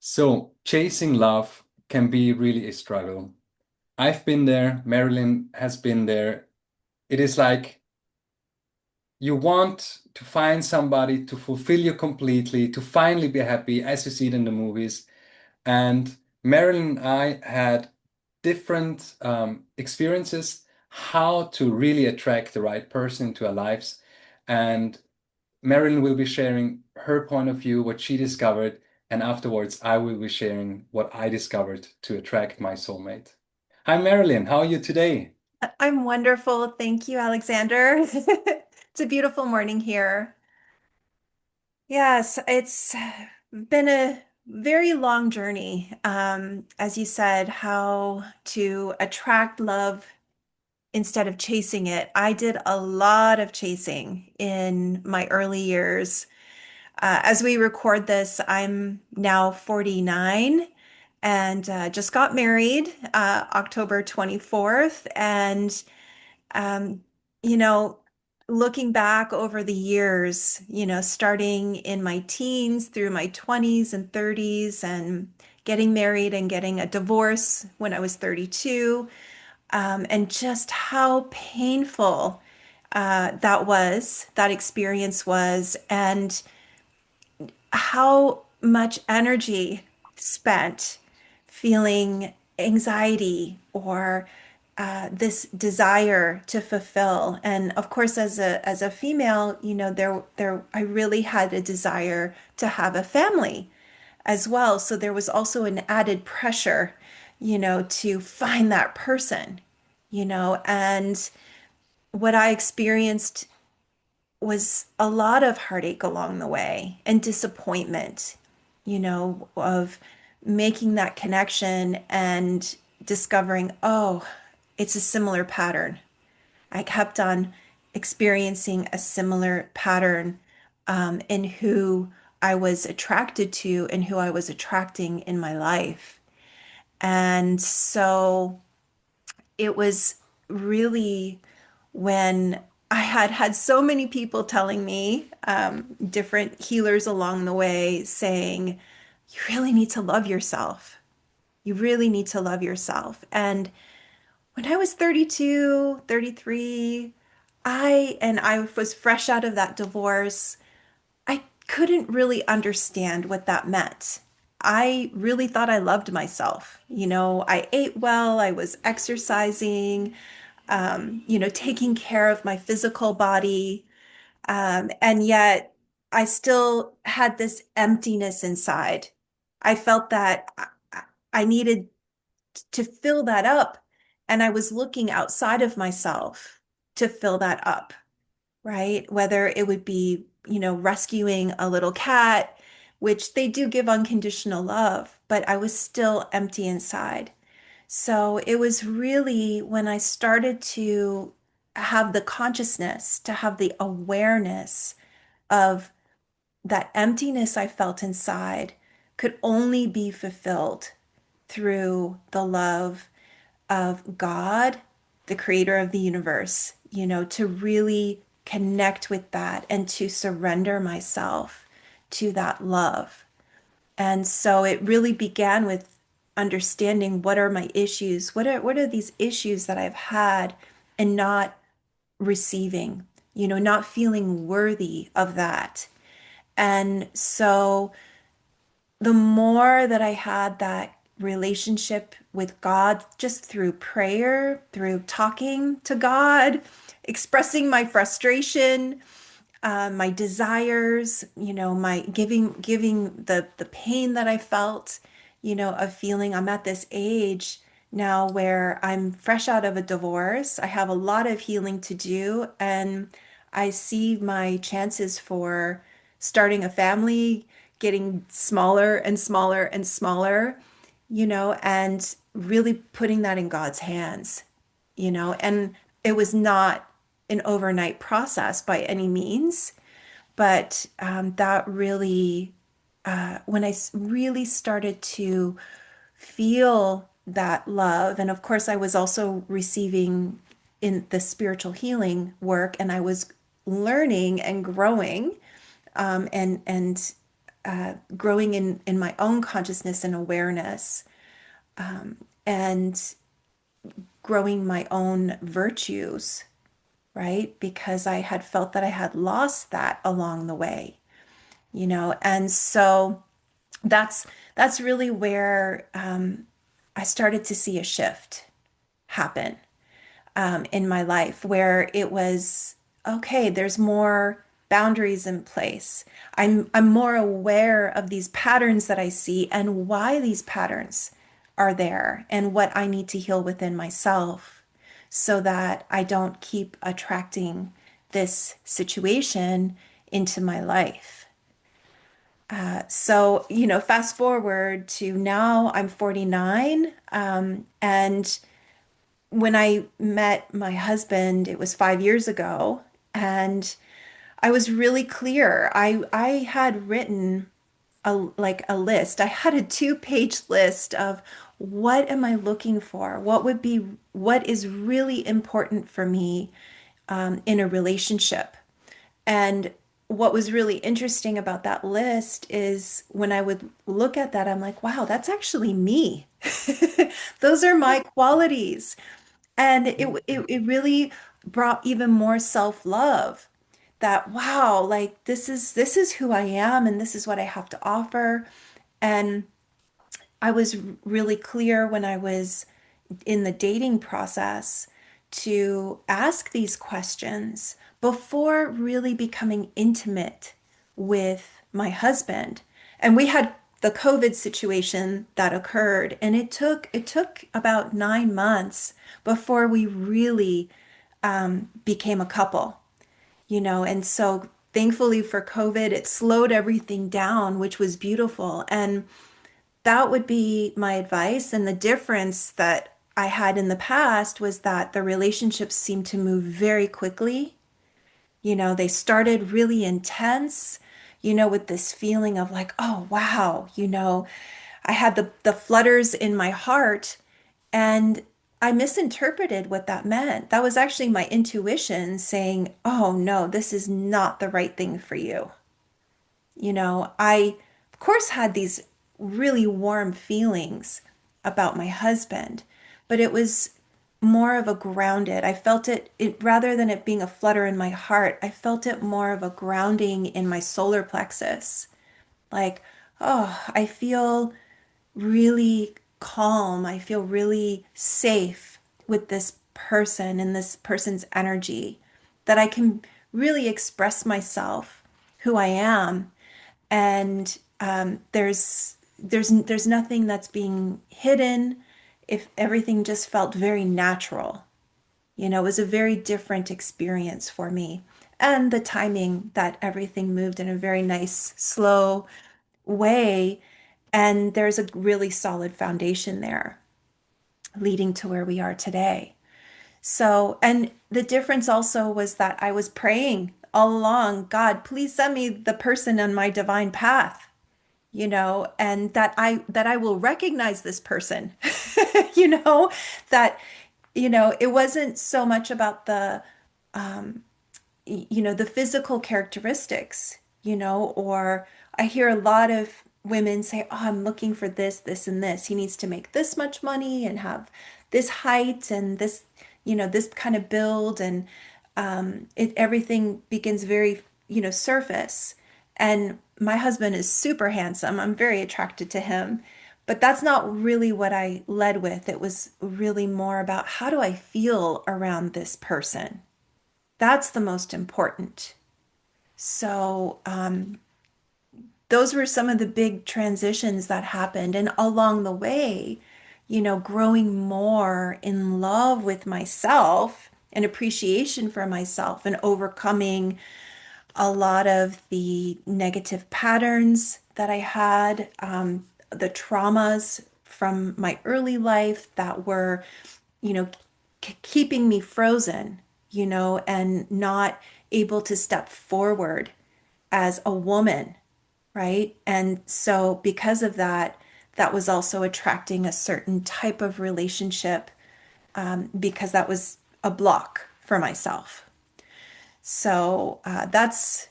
So, chasing love can be really a struggle. I've been there, Marilyn has been there. It is like you want to find somebody to fulfill you completely, to finally be happy, as you see it in the movies. And Marilyn and I had different experiences how to really attract the right person into our lives. And Marilyn will be sharing her point of view, what she discovered, and afterwards I will be sharing what I discovered to attract my soulmate. Hi, Marilyn. How are you today? I'm wonderful. Thank you, Alexander. It's a beautiful morning here. Yes, it's been a very long journey. As you said, how to attract love instead of chasing it. I did a lot of chasing in my early years. As we record this, I'm now 49 and just got married October 24th. And um, you know, looking back over the years, starting in my teens through my 20s and 30s and getting married and getting a divorce when I was 32, and just how painful that experience was, and how much energy spent feeling anxiety or this desire to fulfill. And of course, as a female, there I really had a desire to have a family as well. So there was also an added pressure, to find that person, and what I experienced was a lot of heartache along the way and disappointment, of making that connection and discovering, oh, it's a similar pattern. I kept on experiencing a similar pattern in who I was attracted to and who I was attracting in my life. And so it was really when I had had so many people telling me, different healers along the way, saying, you really need to love yourself. You really need to love yourself. And when I was 32, 33, I was fresh out of that divorce. I couldn't really understand what that meant. I really thought I loved myself. I ate well, I was exercising, taking care of my physical body. And yet I still had this emptiness inside. I felt that I needed to fill that up. And I was looking outside of myself to fill that up, right? Whether it would be, rescuing a little cat, which they do give unconditional love, but I was still empty inside. So it was really when I started to have the consciousness, to have the awareness of that emptiness I felt inside could only be fulfilled through the love of God, the creator of the universe, to really connect with that and to surrender myself to that love. And so it really began with understanding what are my issues, what are these issues that I've had and not receiving, not feeling worthy of that. And so the more that I had that relationship with God just through prayer, through talking to God, expressing my frustration, my desires, my giving the pain that I felt, of feeling I'm at this age now where I'm fresh out of a divorce. I have a lot of healing to do, and I see my chances for starting a family getting smaller and smaller and smaller, and really putting that in God's hands, and it was not an overnight process by any means, but that really, when I really started to feel that love, and of course, I was also receiving in the spiritual healing work, and I was learning and growing, and growing in my own consciousness and awareness, and growing my own virtues, right? Because I had felt that I had lost that along the way, and so that's that's really where I started to see a shift happen in my life where it was okay, there's more boundaries in place. I'm more aware of these patterns that I see and why these patterns are there and what I need to heal within myself so that I don't keep attracting this situation into my life. So, fast forward to now, I'm 49, and when I met my husband, it was 5 years ago, and I was really clear. I had written a list. I had a 2-page list of what am I looking for? What is really important for me in a relationship? And what was really interesting about that list is when I would look at that, I'm like, wow, that's actually me. Those are my qualities. And it really brought even more self-love that wow, like this is who I am and this is what I have to offer. And I was really clear when I was in the dating process to ask these questions before really becoming intimate with my husband. And we had the COVID situation that occurred, and it took about 9 months before we really became a couple, and so thankfully for COVID, it slowed everything down, which was beautiful. And that would be my advice. And the difference that I had in the past was that the relationships seemed to move very quickly. They started really intense, with this feeling of like, oh, wow, I had the flutters in my heart and I misinterpreted what that meant. That was actually my intuition saying, oh, no, this is not the right thing for you. I, of course, had these really warm feelings about my husband, but it was more of a grounded. I felt it rather than it being a flutter in my heart, I felt it more of a grounding in my solar plexus. Like, oh, I feel really calm. I feel really safe with this person and this person's energy that I can really express myself, who I am, and there's nothing that's being hidden. If everything just felt very natural, it was a very different experience for me. And the timing that everything moved in a very nice, slow way. And there's a really solid foundation there leading to where we are today. So, and the difference also was that I was praying all along, God, please send me the person on my divine path, and that I will recognize this person, you know, that, it wasn't so much about the physical characteristics, or I hear a lot of women say, oh, I'm looking for this, this, and this. He needs to make this much money and have this height and this, this kind of build. And everything begins very, surface. And my husband is super handsome. I'm very attracted to him. But that's not really what I led with. It was really more about how do I feel around this person? That's the most important. So, those were some of the big transitions that happened. And along the way, growing more in love with myself and appreciation for myself and overcoming a lot of the negative patterns that I had, the traumas from my early life that were, you know, keeping me frozen, and not able to step forward as a woman, right? And so because of that, that was also attracting a certain type of relationship, because that was a block for myself. So that's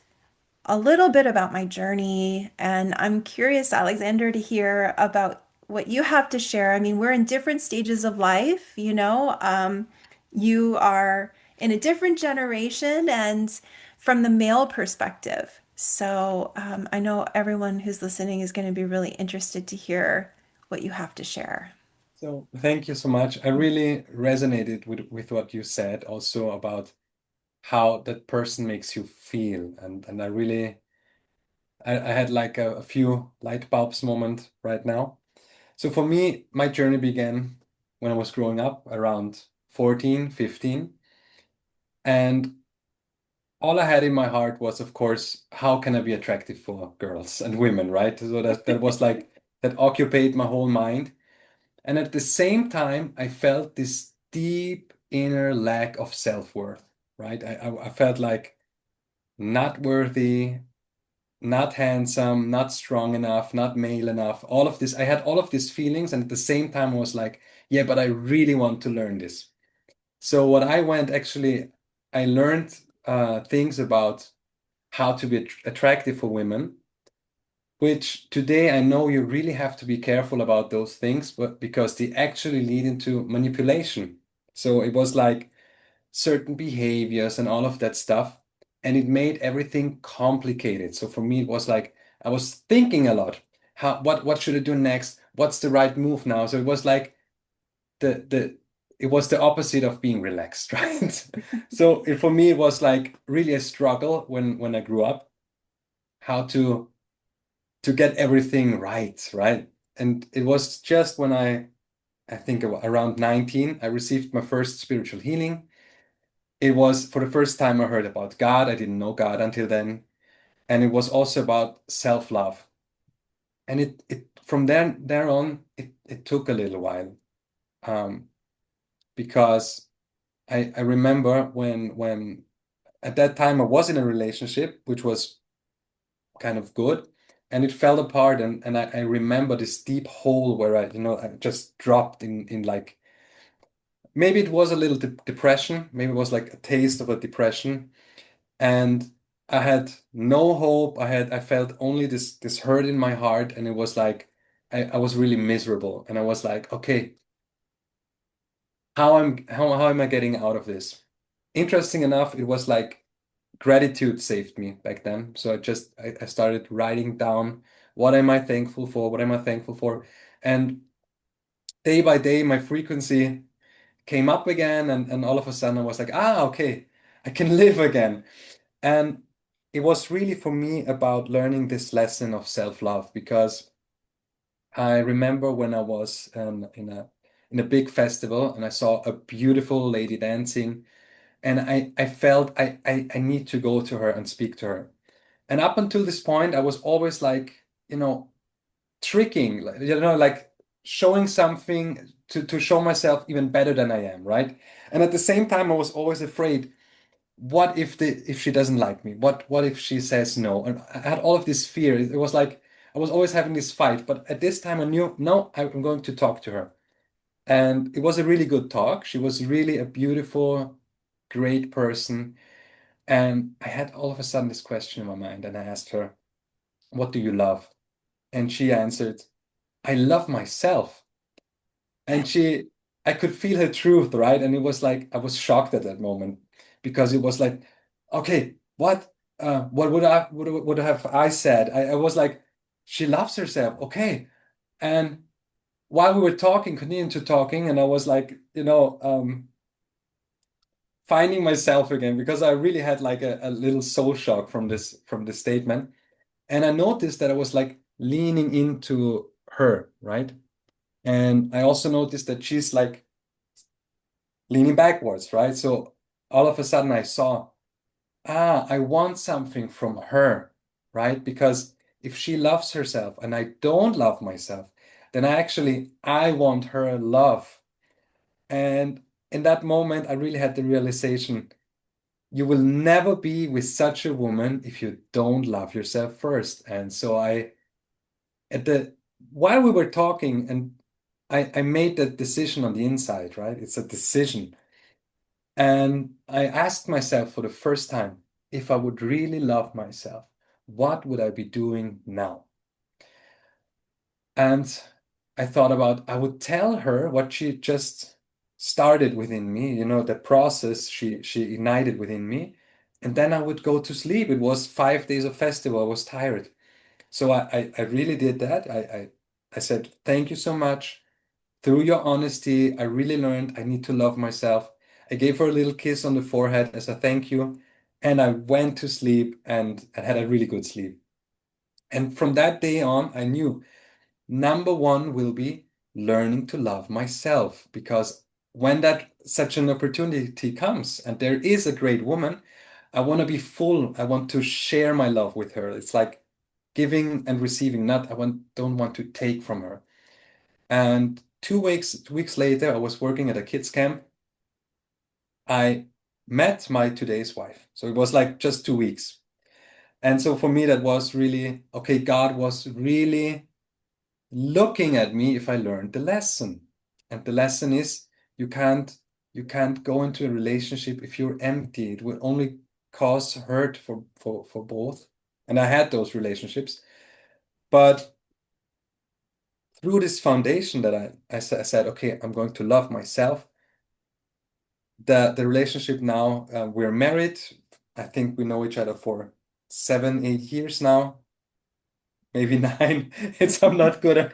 a little bit about my journey. And I'm curious, Alexander, to hear about what you have to share. I mean, we're in different stages of life, you know. You are in a different generation and from the male perspective. So I know everyone who's listening is going to be really interested to hear what you have to share. So thank you so much. I really resonated with what you said also about how that person makes you feel. And I really, I had like a few light bulbs moment right now. So for me, my journey began when I was growing up around 14, 15. And all I had in my heart was, of course, how can I be attractive for girls and women, right? So that was like, that occupied my whole mind. And at the same time, I felt this deep inner lack of self-worth, right? I felt like not worthy, not handsome, not strong enough, not male enough. All of this, I had all of these feelings, and at the same time, I was like, yeah, but I really want to learn this. So what I went actually, I learned things about how to be attractive for women, which today I know you really have to be careful about those things, but because they actually lead into manipulation. So it was like certain behaviors and all of that stuff, and it made everything complicated. So for me, it was like I was thinking a lot. What should I do next? What's the right move now? So it was like the it was the opposite of being relaxed, right? So for me, it was like really a struggle when I grew up, how to get everything right, right? And it was just when I think around 19, I received my first spiritual healing. It was for the first time I heard about God. I didn't know God until then. And it was also about self-love. And it from there on, it took a little while. Um, because I remember when at that time I was in a relationship, which was kind of good, and it fell apart. And I remember this deep hole where I just dropped in like, maybe it was a little depression, maybe it was like a taste of a depression. And I had no hope. I felt only this hurt in my heart, and it was like I was really miserable. And I was like, okay, how am I getting out of this? Interesting enough, it was like gratitude saved me back then. So I started writing down, what am I thankful for? What am I thankful for? And day by day, my frequency came up again, and all of a sudden I was like, okay, I can live again. And it was really for me about learning this lesson of self-love, because I remember when I was in a big festival and I saw a beautiful lady dancing, and I felt I need to go to her and speak to her. And up until this point, I was always like, tricking, like showing something to show myself even better than I am, right? And at the same time, I was always afraid, what if she doesn't like me? What if she says no? And I had all of this fear. It was like I was always having this fight, but at this time I knew, no, I'm going to talk to her. And it was a really good talk. She was really a beautiful, great person. And I had all of a sudden this question in my mind, and I asked her, what do you love? And she answered, I love myself. And I could feel her truth, right? And it was like, I was shocked at that moment, because it was like, okay, what would have I said? I was like, she loves herself. Okay. And while we were talking, continuing to talking, and I was like, finding myself again, because I really had like a little soul shock from this statement. And I noticed that I was like leaning into her, right? And I also noticed that she's like leaning backwards, right? So all of a sudden I saw, I want something from her, right? Because if she loves herself and I don't love myself, then I want her love. And in that moment, I really had the realization, you will never be with such a woman if you don't love yourself first. And so at the, while we were talking, and I made that decision on the inside, right? It's a decision. And I asked myself for the first time if I would really love myself. what would I be doing now? And I thought about, I would tell her what she just started within me, the process she ignited within me. And then I would go to sleep. It was 5 days of festival. I was tired. So I really did that. I said, thank you so much. Through your honesty, I really learned I need to love myself. I gave her a little kiss on the forehead as a thank you. And I went to sleep and I had a really good sleep. And from that day on, I knew number one will be learning to love myself, because when that such an opportunity comes and there is a great woman, I want to be full. I want to share my love with her. It's like giving and receiving, not don't want to take from her. And 2 weeks later, I was working at a kids camp. I met my today's wife. So it was like just 2 weeks. And so for me, that was really okay. God was really looking at me if I learned the lesson. And the lesson is you can't you can't go into a relationship if you're empty. It will only cause hurt for both. And I had those relationships. But through this foundation that I said, okay, I'm going to love myself. The relationship now, we're married. I think we know each other for 7, 8 years now, maybe nine. I'm not good at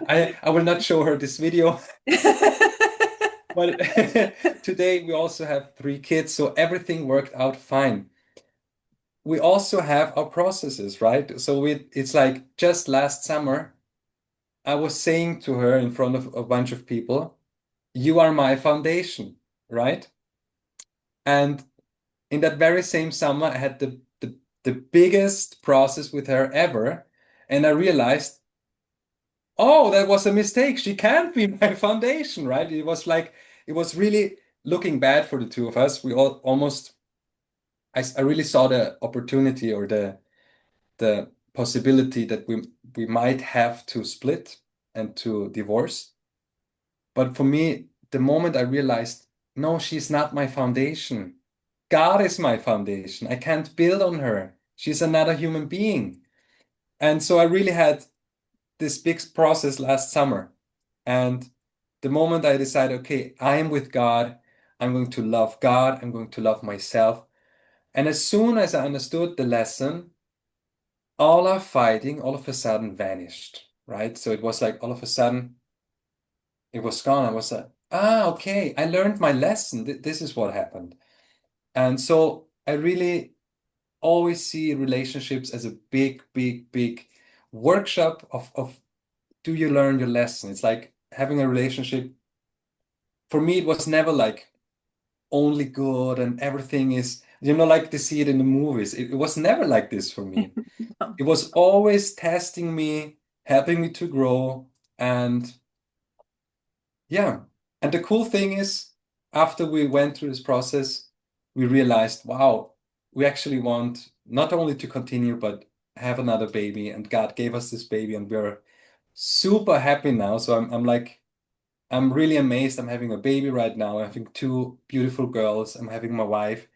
I will not show her this video. But today we also have 3 kids, so everything worked out fine. We also have our processes, right? So it's like just last summer, I was saying to her in front of a bunch of people, you are my foundation, right? And in that very same summer, I had the biggest process with her ever. And I realized, oh, that was a mistake. She can't be my foundation, right? It was really looking bad for the two of us. We all almost, I really saw the opportunity or the possibility that we might have to split and to divorce. But for me, the moment I realized, no, she's not my foundation. God is my foundation. I can't build on her. She's another human being. And so I really had this big process last summer. And the moment I decided, okay, I am with God, I'm going to love God, I'm going to love myself. And as soon as I understood the lesson, all our fighting all of a sudden vanished, right? So it was like all of a sudden it was gone. I was like, okay, I learned my lesson. This is what happened. And so I really always see relationships as a big, big, big workshop of do you learn your lesson? It's like having a relationship. For me, it was never like only good and everything is, like to see it in the movies. It was never like this for me. No. It was always testing me, helping me to grow. And yeah. And the cool thing is, after we went through this process, we realized, wow, we actually want not only to continue, but have another baby. And God gave us this baby, and we're super happy now. So I'm like, I'm really amazed. I'm having a baby right now. I'm having 2 beautiful girls. I'm having my wife.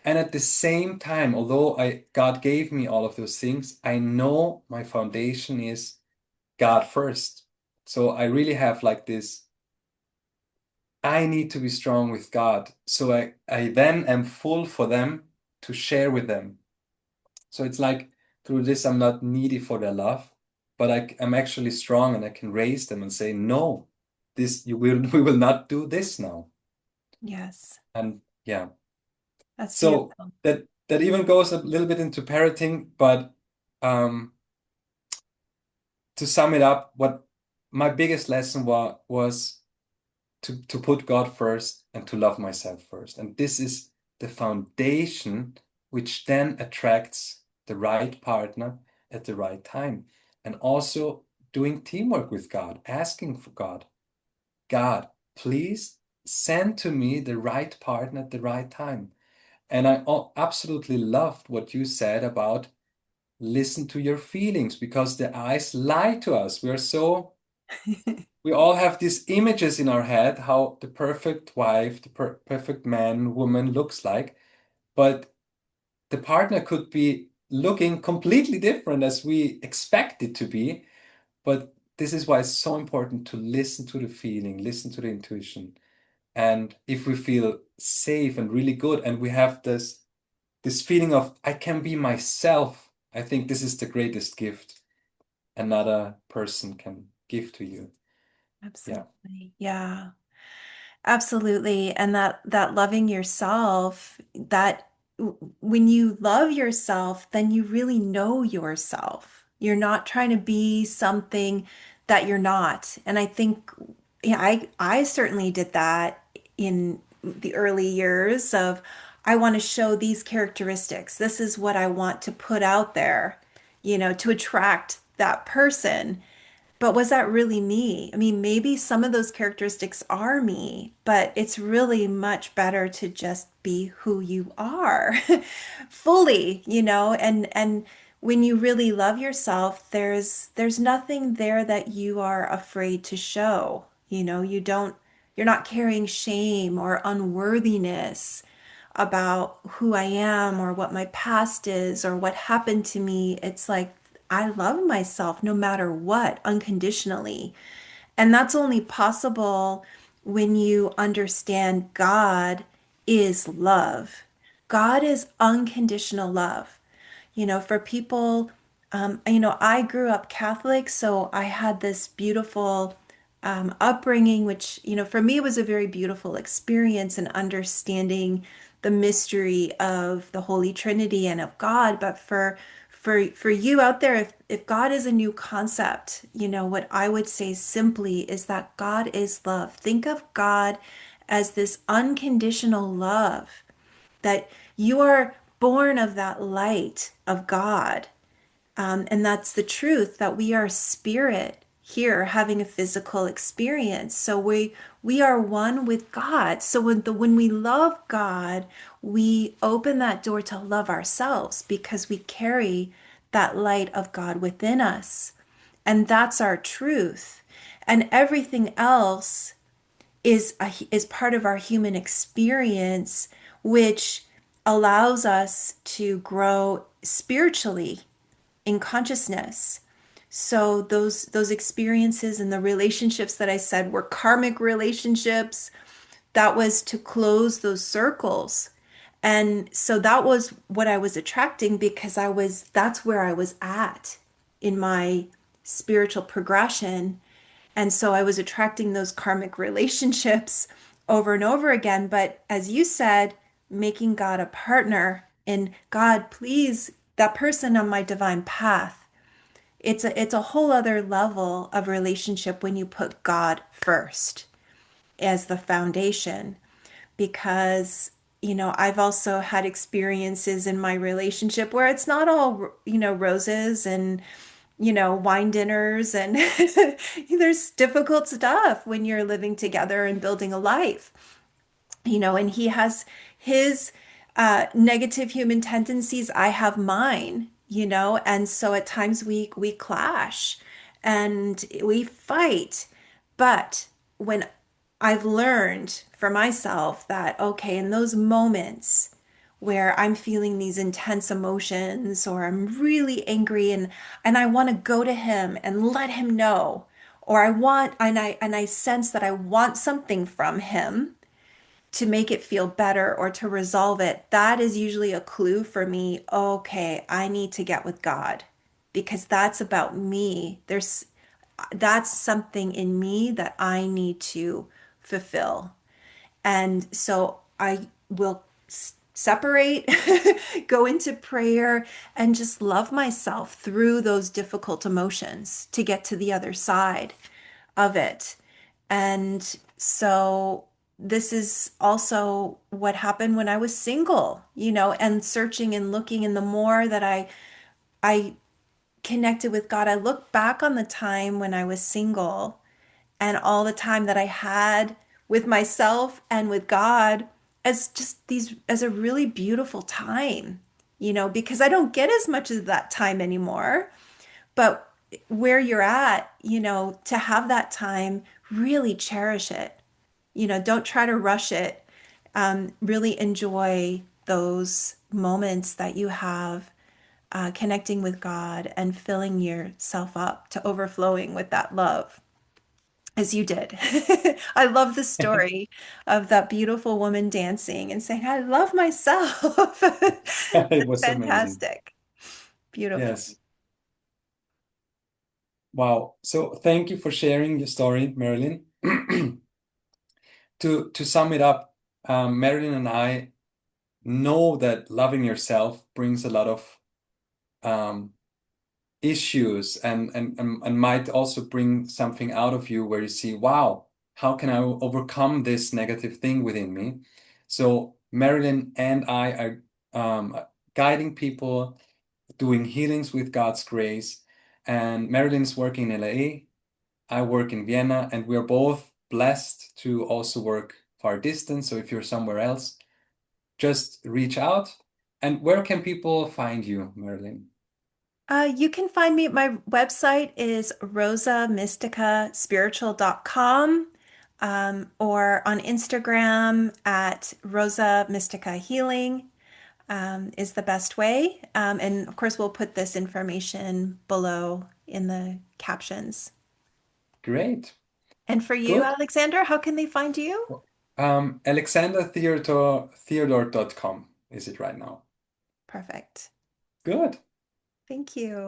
And at the same time, although God gave me all of those things, I know my foundation is God first. So I really have like this, I need to be strong with God. So I then am full for them to share with them. So it's like through this, I'm not needy for their love, but I'm actually strong and I can raise them and say, no, we will not do this now. Yes, And yeah. that's So beautiful. that even goes a little bit into parenting, but um, to sum it up, what my biggest lesson was to put God first and to love myself first. And this is the foundation which then attracts the right partner at the right time. And also doing teamwork with God, asking for God, God, please send to me the right partner at the right time. And I absolutely loved what you said about listen to your feelings, because the eyes lie to us. We all have these images in our head how the perfect wife, the perfect man, woman looks like, but the partner could be looking completely different as we expect it to be. But this is why it's so important to listen to the feeling, listen to the intuition. And if we feel safe and really good, and we have this feeling of I can be myself, I think this is the greatest gift another person can give to you. Yeah. Absolutely. Yeah. Absolutely. And that loving yourself, when you love yourself, then you really know yourself. You're not trying to be something that you're not. And I think, yeah, I certainly did that in the early years of I want to show these characteristics. This is what I want to put out there, to attract that person. But was that really me? I mean, maybe some of those characteristics are me, but it's really much better to just be who you are fully, and when you really love yourself, there's nothing there that you are afraid to show. You're not carrying shame or unworthiness about who I am or what my past is or what happened to me. It's like I love myself no matter what, unconditionally. And that's only possible when you understand God is love. God is unconditional love. For people, I grew up Catholic, so I had this beautiful upbringing, which, for me was a very beautiful experience in understanding the mystery of the Holy Trinity and of God. But for you out there, if God is a new concept, what I would say simply is that God is love. Think of God as this unconditional love, that you are born of that light of God. And that's the truth that we are spirit here having a physical experience. So we are one with God. So when we love God, we open that door to love ourselves because we carry that light of God within us. And that's our truth. And everything else is part of our human experience, which allows us to grow spiritually in consciousness. So those experiences and the relationships that I said were karmic relationships, that was to close those circles. And so that was what I was attracting because that's where I was at in my spiritual progression. And so I was attracting those karmic relationships over and over again. But as you said, making God a partner and God, please, that person on my divine path. It's a whole other level of relationship when you put God first as the foundation because I've also had experiences in my relationship where it's not all roses and wine dinners and there's difficult stuff when you're living together and building a life, and he has his negative human tendencies. I have mine, and so at times we clash and we fight. But when I've learned for myself that, okay, in those moments where I'm feeling these intense emotions or I'm really angry and I want to go to him and let him know, or I sense that I want something from him to make it feel better or to resolve it, that is usually a clue for me. Okay, I need to get with God because that's about me. That's something in me that I need to fulfill. And so I will separate, go into prayer, and just love myself through those difficult emotions to get to the other side of it. And so this is also what happened when I was single, and searching and looking. And the more that I connected with God, I look back on the time when I was single and all the time that I had with myself and with God as a really beautiful time, because I don't get as much of that time anymore. But where you're at, to have that time, really cherish it. Don't try to rush it. Really enjoy those moments that you have connecting with God and filling yourself up to overflowing with that love, as you did. I love the story of that beautiful woman dancing and saying, I love myself. It That's was amazing. fantastic. Beautiful. Yes. Wow. So thank you for sharing your story, Marilyn. To sum it up, Marilyn and I know that loving yourself brings a lot of um, issues and might also bring something out of you where you see, wow, how can I overcome this negative thing within me? So Marilyn and I are guiding people, doing healings with God's grace. And Marilyn's working in LA, I work in Vienna, and we're both blessed to also work far distance. So if you're somewhere else, just reach out. And where can people find you, Marilyn? You can find me. My website is rosamysticaspiritual.com, or on Instagram at Rosa Mystica Healing, is the best way. And of course, we'll put this information below in the captions. Great. And for you, Good. Alexander, how can they find you? alexandertheodorcom is it right now. Perfect. Good. Thank you.